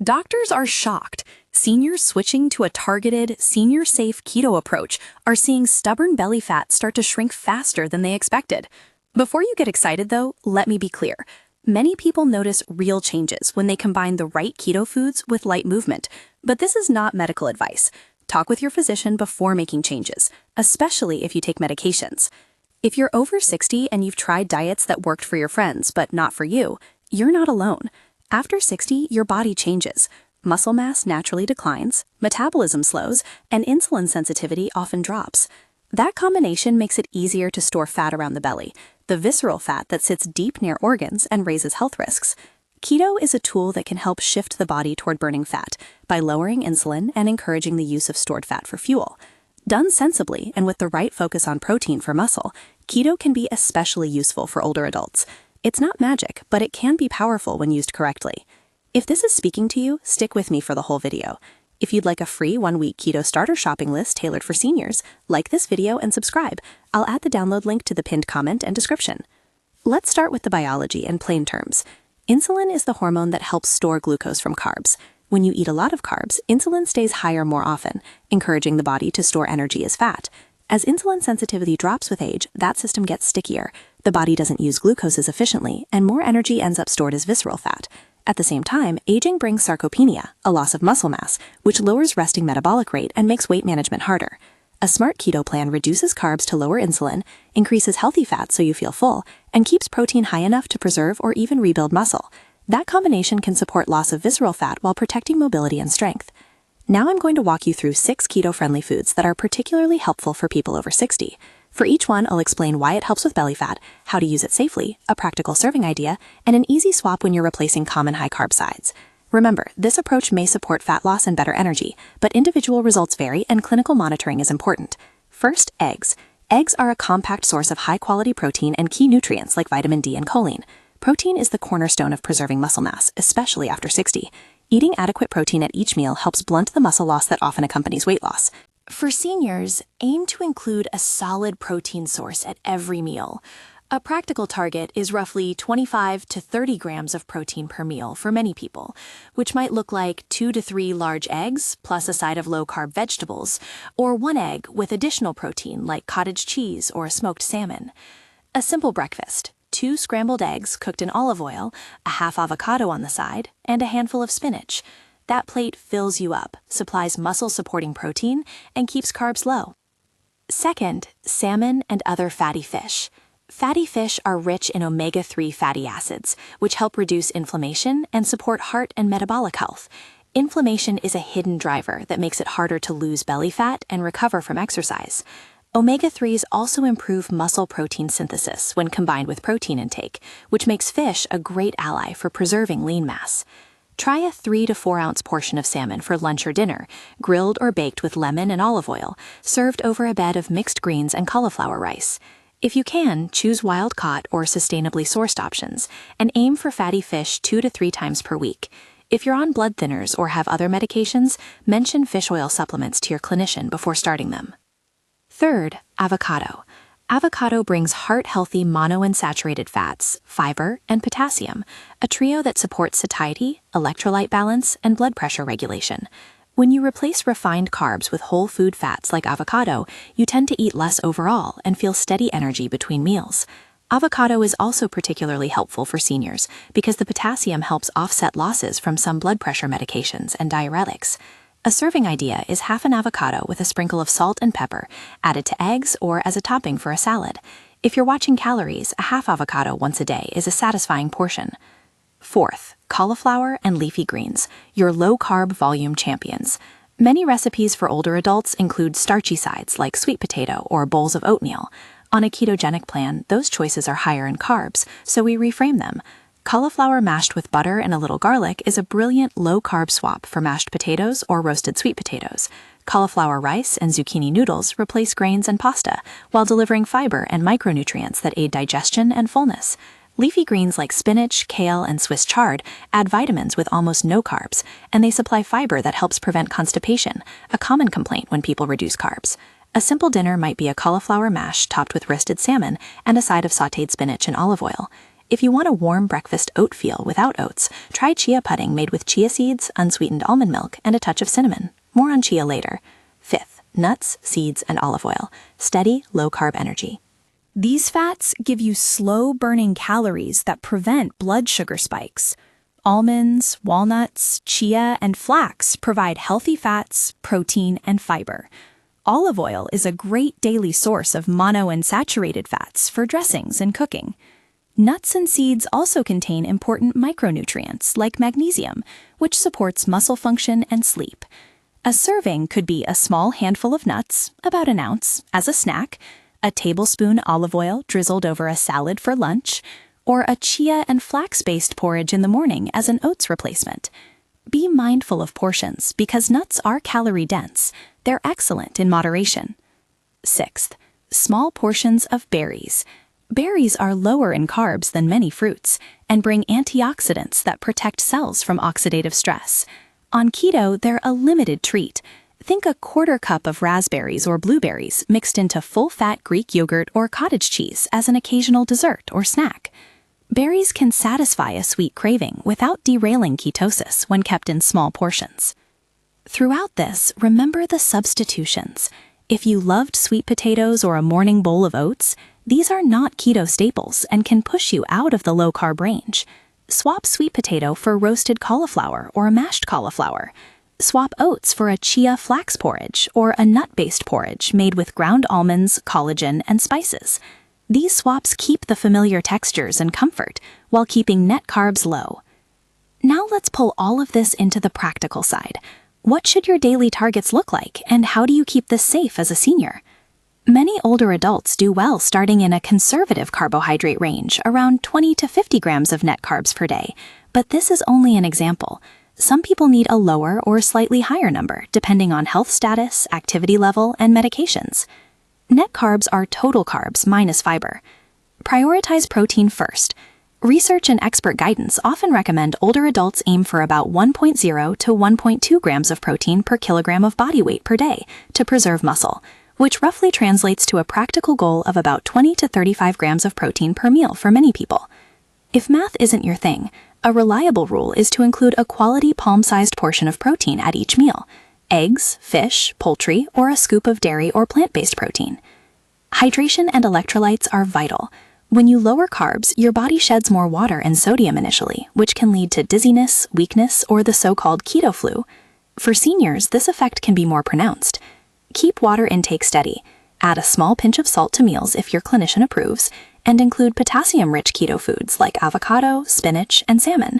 Doctors are shocked. Seniors switching to a targeted, senior-safe keto approach are seeing stubborn belly fat start to shrink faster than they expected. Before you get excited, though, let me be clear. Many people notice real changes when they combine the right keto foods with light movement, but this is not medical advice. Talk with your physician before making changes, especially if you take medications. If you're over 60 and you've tried diets that worked for your friends but not for you, you're not alone. After 60, your body changes. Muscle mass naturally declines, metabolism slows, and insulin sensitivity often drops. That combination makes it easier to store fat around the belly, the visceral fat that sits deep near organs and raises health risks. Keto is a tool that can help shift the body toward burning fat by lowering insulin and encouraging the use of stored fat for fuel. Done sensibly and with the right focus on protein for muscle, keto can be especially useful for older adults. It's not magic, but it can be powerful when used correctly. If this is speaking to you, stick with me for the whole video. If you'd like a free 1-week keto starter shopping list tailored for seniors, like this video and subscribe. I'll add the download link to the pinned comment and description. Let's start with the biology in plain terms. Insulin is the hormone that helps store glucose from carbs. When you eat a lot of carbs, insulin stays higher more often, encouraging the body to store energy as fat. As insulin sensitivity drops with age, that system gets stickier. The body doesn't use glucose as efficiently, and more energy ends up stored as visceral fat. At the same time, aging brings sarcopenia, a loss of muscle mass, which lowers resting metabolic rate and makes weight management harder. A smart keto plan reduces carbs to lower insulin, increases healthy fats so you feel full, and keeps protein high enough to preserve or even rebuild muscle. That combination can support loss of visceral fat while protecting mobility and strength. Now I'm going to walk you through 6 keto-friendly foods that are particularly helpful for people over 60. For each one, I'll explain why it helps with belly fat, how to use it safely, a practical serving idea, and an easy swap when you're replacing common high-carb sides. Remember, this approach may support fat loss and better energy, but individual results vary and clinical monitoring is important. First, eggs. Eggs are a compact source of high-quality protein and key nutrients like vitamin D and choline. Protein is the cornerstone of preserving muscle mass, especially after 60. Eating adequate protein at each meal helps blunt the muscle loss that often accompanies weight loss. For seniors, aim to include a solid protein source at every meal. A practical target is roughly 25 to 30 grams of protein per meal for many people, which might look like 2 to 3 large eggs plus a side of low-carb vegetables, or 1 egg with additional protein like cottage cheese or smoked salmon. A simple breakfast: 2 scrambled eggs cooked in olive oil, a half avocado on the side, and a handful of spinach. That plate fills you up, supplies muscle-supporting protein, and keeps carbs low. Second, salmon and other fatty fish. Fatty fish are rich in omega-3 fatty acids, which help reduce inflammation and support heart and metabolic health. Inflammation is a hidden driver that makes it harder to lose belly fat and recover from exercise. Omega-3s also improve muscle protein synthesis when combined with protein intake, which makes fish a great ally for preserving lean mass. Try a 3 to 4 ounce portion of salmon for lunch or dinner, grilled or baked with lemon and olive oil, served over a bed of mixed greens and cauliflower rice. If you can, choose wild-caught or sustainably sourced options, and aim for fatty fish 2 to 3 times per week. If you're on blood thinners or have other medications, mention fish oil supplements to your clinician before starting them. Third, avocado. Avocado brings heart-healthy monounsaturated fats, fiber, and potassium, a trio that supports satiety, electrolyte balance, and blood pressure regulation. When you replace refined carbs with whole food fats like avocado, you tend to eat less overall and feel steady energy between meals. Avocado is also particularly helpful for seniors because the potassium helps offset losses from some blood pressure medications and diuretics. A serving idea is half an avocado with a sprinkle of salt and pepper, added to eggs or as a topping for a salad. If you're watching calories, a half avocado once a day is a satisfying portion. Fourth, cauliflower and leafy greens, your low-carb volume champions. Many recipes for older adults include starchy sides like sweet potato or bowls of oatmeal. On a ketogenic plan, those choices are higher in carbs, so we reframe them. Cauliflower mashed with butter and a little garlic is a brilliant low-carb swap for mashed potatoes or roasted sweet potatoes. Cauliflower rice and zucchini noodles replace grains and pasta, while delivering fiber and micronutrients that aid digestion and fullness. Leafy greens like spinach, kale, and Swiss chard add vitamins with almost no carbs, and they supply fiber that helps prevent constipation, a common complaint when people reduce carbs. A simple dinner might be a cauliflower mash topped with roasted salmon and a side of sautéed spinach and olive oil. If you want a warm breakfast oat feel without oats, try chia pudding made with chia seeds, unsweetened almond milk, and a touch of cinnamon. More on chia later. 5th, nuts, seeds, and olive oil. Steady, low-carb energy. These fats give you slow-burning calories that prevent blood sugar spikes. Almonds, walnuts, chia, and flax provide healthy fats, protein, and fiber. Olive oil is a great daily source of monounsaturated fats for dressings and cooking. Nuts and seeds also contain important micronutrients like magnesium, which supports muscle function and sleep. A serving could be a small handful of nuts, about an ounce, as a snack, a tablespoon olive oil drizzled over a salad for lunch, or a chia and flax-based porridge in the morning as an oats replacement. Be mindful of portions because nuts are calorie-dense. They're excellent in moderation. 6th, small portions of berries. Berries are lower in carbs than many fruits and bring antioxidants that protect cells from oxidative stress. On keto, they're a limited treat. Think a quarter cup of raspberries or blueberries mixed into full-fat Greek yogurt or cottage cheese as an occasional dessert or snack. Berries can satisfy a sweet craving without derailing ketosis when kept in small portions. Throughout this, remember the substitutions. If you loved sweet potatoes or a morning bowl of oats, these are not keto staples and can push you out of the low-carb range. Swap sweet potato for roasted cauliflower or mashed cauliflower. Swap oats for a chia flax porridge or a nut-based porridge made with ground almonds, collagen, and spices. These swaps keep the familiar textures and comfort while keeping net carbs low. Now let's pull all of this into the practical side. What should your daily targets look like, and how do you keep this safe as a senior? Many older adults do well starting in a conservative carbohydrate range, around 20 to 50 grams of net carbs per day, but this is only an example. Some people need a lower or slightly higher number, depending on health status, activity level, and medications. Net carbs are total carbs minus fiber. Prioritize protein first. Research and expert guidance often recommend older adults aim for about 1.0 to 1.2 grams of protein per kilogram of body weight per day to preserve muscle, which roughly translates to a practical goal of about 20 to 35 grams of protein per meal for many people. If math isn't your thing, a reliable rule is to include a quality palm-sized portion of protein at each meal: eggs, fish, poultry, or a scoop of dairy or plant-based protein. Hydration and electrolytes are vital. When you lower carbs, your body sheds more water and sodium initially, which can lead to dizziness, weakness, or the so-called keto flu. For seniors, this effect can be more pronounced. Keep water intake steady. Add a small pinch of salt to meals if your clinician approves, and include potassium-rich keto foods like avocado, spinach, and salmon.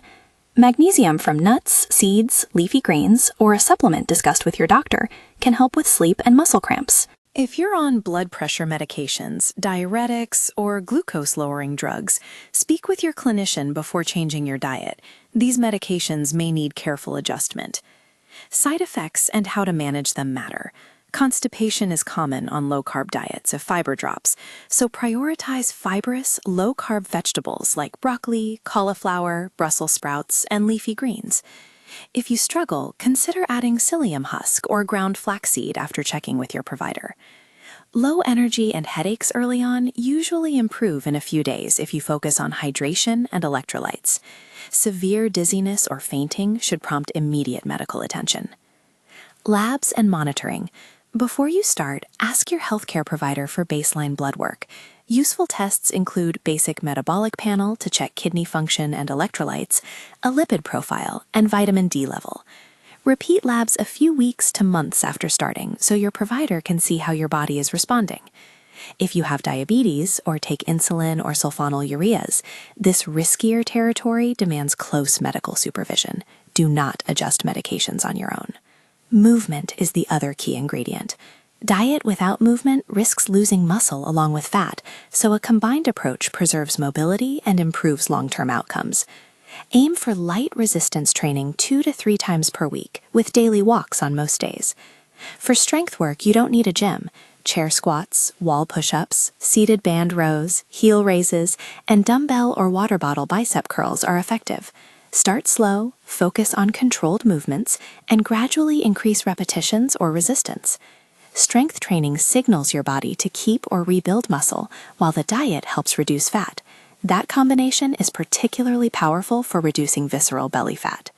Magnesium from nuts, seeds, leafy greens, or a supplement discussed with your doctor can help with sleep and muscle cramps. If you're on blood pressure medications, diuretics, or glucose-lowering drugs, speak with your clinician before changing your diet. These medications may need careful adjustment. Side effects and how to manage them matter. Constipation is common on low-carb diets if fiber drops, so prioritize fibrous, low-carb vegetables like broccoli, cauliflower, Brussels sprouts, and leafy greens. If you struggle, consider adding psyllium husk or ground flaxseed after checking with your provider. Low energy and headaches early on usually improve in a few days if you focus on hydration and electrolytes. Severe dizziness or fainting should prompt immediate medical attention. Labs and monitoring. Before you start, ask your healthcare provider for baseline blood work. Useful tests include basic metabolic panel to check kidney function and electrolytes, a lipid profile, and vitamin D level. Repeat labs a few weeks to months after starting so your provider can see how your body is responding. If you have diabetes or take insulin or sulfonylureas, this riskier territory demands close medical supervision. Do not adjust medications on your own. Movement is the other key ingredient. Diet without movement risks losing muscle along with fat, so a combined approach preserves mobility and improves long-term outcomes. Aim for light resistance training 2 to 3 times per week, with daily walks on most days. For strength work, you don't need a gym. Chair squats, wall push-ups, seated band rows, heel raises, and dumbbell or water bottle bicep curls are effective. Start slow, focus on controlled movements, and gradually increase repetitions or resistance. Strength training signals your body to keep or rebuild muscle, while the diet helps reduce fat. That combination is particularly powerful for reducing visceral belly fat.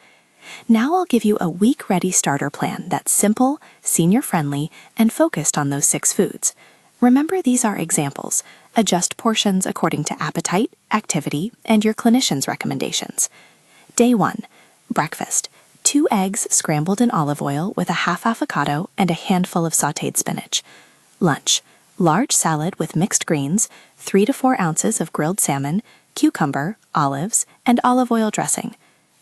Now I'll give you a week-ready starter plan that's simple, senior-friendly, and focused on those 6 foods. Remember, these are examples. Adjust portions according to appetite, activity, and your clinician's recommendations. Day 1. Breakfast. 2 eggs scrambled in olive oil with a half avocado and a handful of sautéed spinach. Lunch. Large salad with mixed greens, 3 to 4 ounces of grilled salmon, cucumber, olives, and olive oil dressing.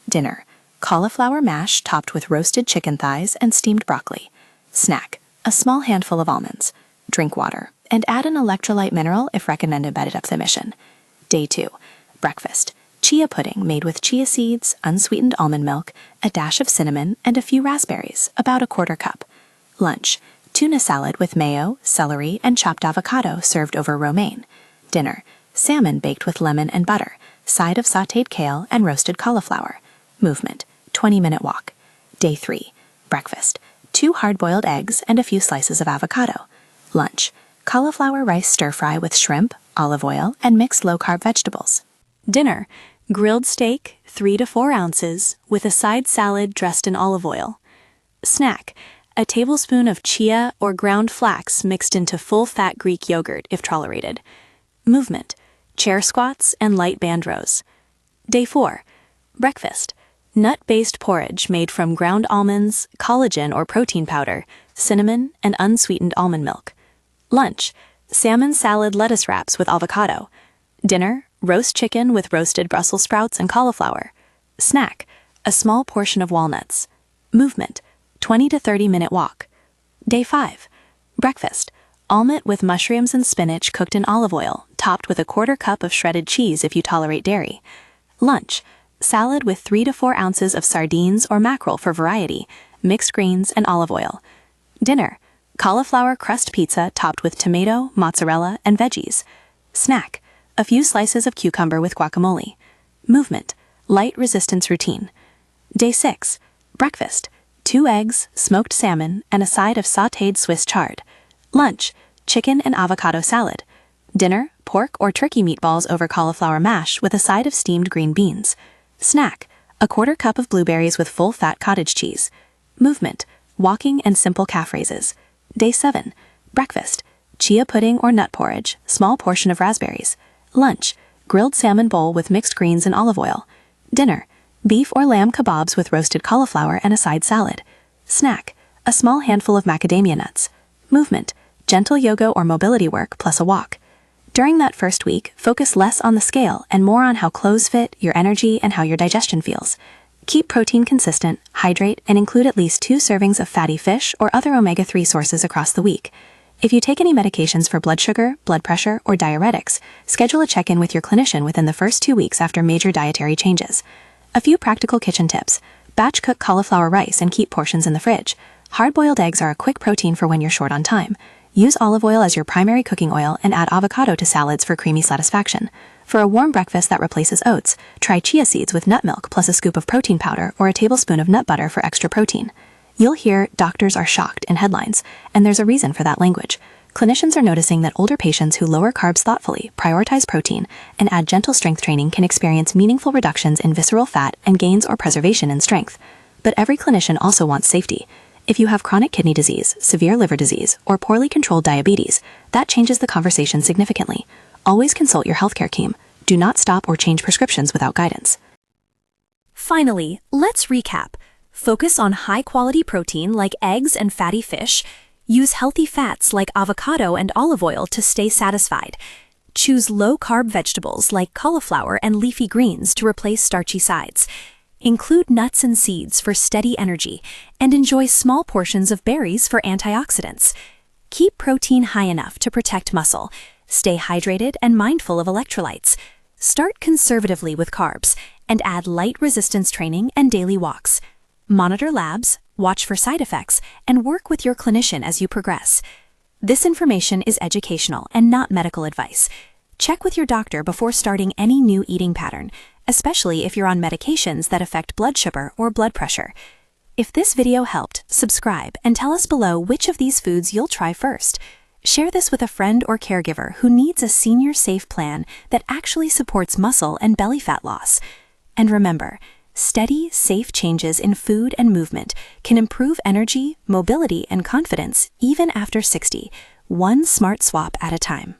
Dinner. Cauliflower mash topped with roasted chicken thighs and steamed broccoli. Snack. A small handful of almonds. Drink water, and add an electrolyte mineral if recommended by the dietitian. Day 2. Breakfast. Chia pudding made with chia seeds, unsweetened almond milk, a dash of cinnamon, and a few raspberries, about a 1/4 cup. Lunch. Tuna salad with mayo, celery, and chopped avocado served over romaine. Dinner. Salmon baked with lemon and butter, side of sautéed kale and roasted cauliflower. Movement. 20-minute walk. Day 3. Breakfast. 2 hard-boiled eggs and a few slices of avocado. Lunch. Cauliflower rice stir-fry with shrimp, olive oil, and mixed low-carb vegetables. Dinner. Grilled steak, 3 to 4 ounces, with a side salad dressed in olive oil. Snack. A tablespoon of chia or ground flax mixed into full-fat Greek yogurt if tolerated. Movement. Chair squats and light band rows. Day 4. Breakfast. Nut-based porridge made from ground almonds, collagen or protein powder, cinnamon, and unsweetened almond milk. Lunch. Salmon salad lettuce wraps with avocado. Dinner. Roast chicken with roasted Brussels sprouts and cauliflower. Snack. A small portion of walnuts. Movement. 20 to 30-minute walk. Day 5. Breakfast. Omelette with mushrooms and spinach cooked in olive oil, topped with a 1/4 cup of shredded cheese if you tolerate dairy. Lunch. Salad with 3 to 4 ounces of sardines or mackerel for variety, mixed greens, and olive oil. Dinner. Cauliflower crust pizza topped with tomato, mozzarella, and veggies. Snack. A few slices of cucumber with guacamole. Movement. Light resistance routine. Day 6. Breakfast. 2 eggs, smoked salmon, and a side of sautéed Swiss chard. Lunch. Chicken and avocado salad. Dinner. Pork or turkey meatballs over cauliflower mash with a side of steamed green beans. Snack. A 1/4 cup of blueberries with full-fat cottage cheese. Movement. Walking and simple calf raises. Day 7. Breakfast. Chia pudding or nut porridge, small portion of raspberries. Lunch. Grilled salmon bowl with mixed greens and olive oil. Dinner. Beef or lamb kebabs with roasted cauliflower and a side salad. Snack. A small handful of macadamia nuts. Movement. Gentle yoga or mobility work plus a walk. During that first week, focus less on the scale and more on how clothes fit, your energy, and how your digestion feels. Keep protein consistent, hydrate, and include at least 2 servings of fatty fish or other omega-3 sources across the week. If you take any medications for blood sugar, blood pressure, or diuretics, schedule a check-in with your clinician within the first 2 weeks after major dietary changes. A few practical kitchen tips. Batch cook cauliflower rice and keep portions in the fridge. Hard-boiled eggs are a quick protein for when you're short on time. Use olive oil as your primary cooking oil and add avocado to salads for creamy satisfaction. For a warm breakfast that replaces oats, try chia seeds with nut milk plus a scoop of protein powder or a tablespoon of nut butter for extra protein. You'll hear "doctors are shocked" in headlines, and there's a reason for that language. Clinicians are noticing that older patients who lower carbs thoughtfully, prioritize protein, and add gentle strength training can experience meaningful reductions in visceral fat and gains or preservation in strength. But every clinician also wants safety. If you have chronic kidney disease, severe liver disease, or poorly controlled diabetes, that changes the conversation significantly. Always consult your healthcare team. Do not stop or change prescriptions without guidance. Finally, let's recap. Focus on high-quality protein like eggs and fatty fish. Use healthy fats like avocado and olive oil to stay satisfied. Choose low-carb vegetables like cauliflower and leafy greens to replace starchy sides. Include nuts and seeds for steady energy, and enjoy small portions of berries for antioxidants. Keep protein high enough to protect muscle. Stay hydrated and mindful of electrolytes. Start conservatively with carbs, and add light resistance training and daily walks. Monitor labs, watch for side effects, and work with your clinician as you progress. This information is educational and not medical advice. Check with your doctor before starting any new eating pattern, especially if you're on medications that affect blood sugar or blood pressure. If this video helped, subscribe and tell us below which of these foods you'll try first. Share this with a friend or caregiver who needs a senior-safe plan that actually supports muscle and belly fat loss. And remember, steady, safe changes in food and movement can improve energy, mobility, and confidence even after 60, one smart swap at a time.